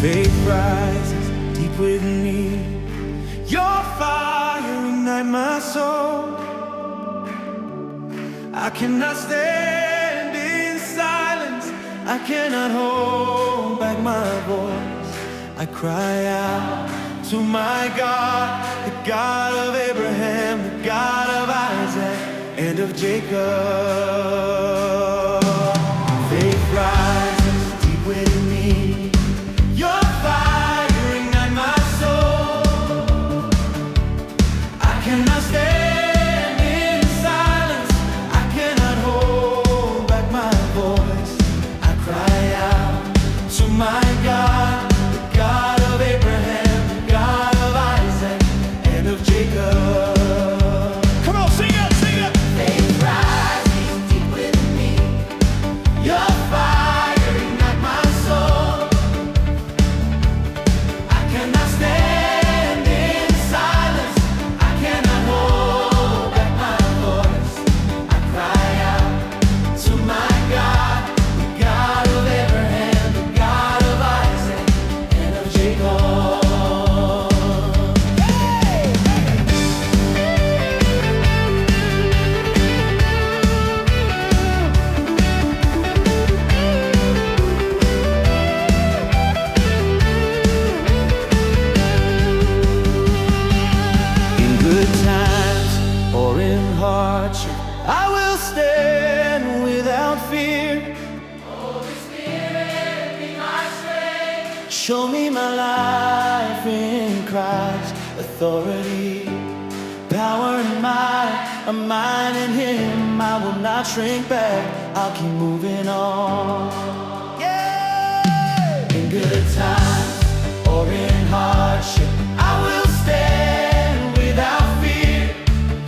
Faith rises deep within me. Your fire ignite my soul. I cannot stand in silence. I cannot hold back my voice. I cry out to my God, the God of Abraham, the God of Isaac, and of Jacob. Faith rises deep within me. Your fire ignite my soul. I cannot stand in silence. I cannot hold back my voice. I cry out to my God, the God of Abraham, the God of Isaac, and of Jacob. Come on, sing it, sing it. Faith rises deep within me. Your fire ignite my soul. I cannot stand in silence. I cannot hold back my voice. I cry out to my God, the God of Abraham, the God of Isaac, and of Jacob. In good times or in hardship, I will stand without fear. Holy Spirit, be my strength. Show me my life in Christ, authority, power and might, a mind in Him. I will not shrink back, I'll keep moving on. Yeah! In good times or in hardship, I will stand without fear.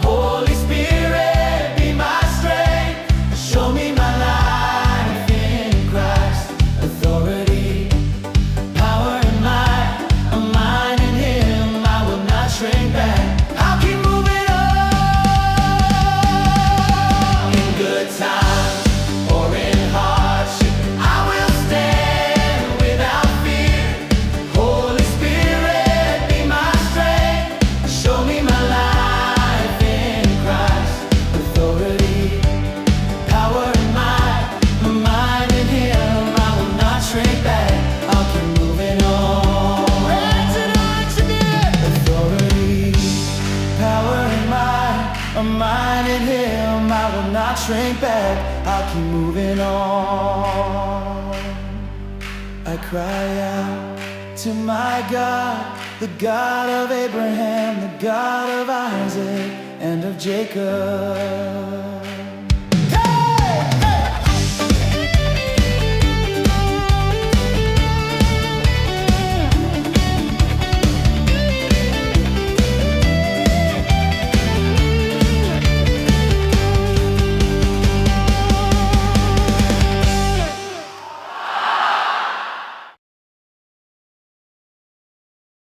Holy Spirit, be my strength. Show me my life in Christ, authority, power and might, a mind in Him. I will not shrink back, I'll keep moving on. In good times or in hardship, I will stand without fear. Holy Spirit, be my strength. Show me my life in Christ, authority, power and might, a mind in Him. I will not shrink back, I'll keep moving on. Authority, power and might, a mind in Him. I will not shrink back, I'll keep moving on. I cry out to my God, the God of Abraham, the God of Isaac, and of Jacob.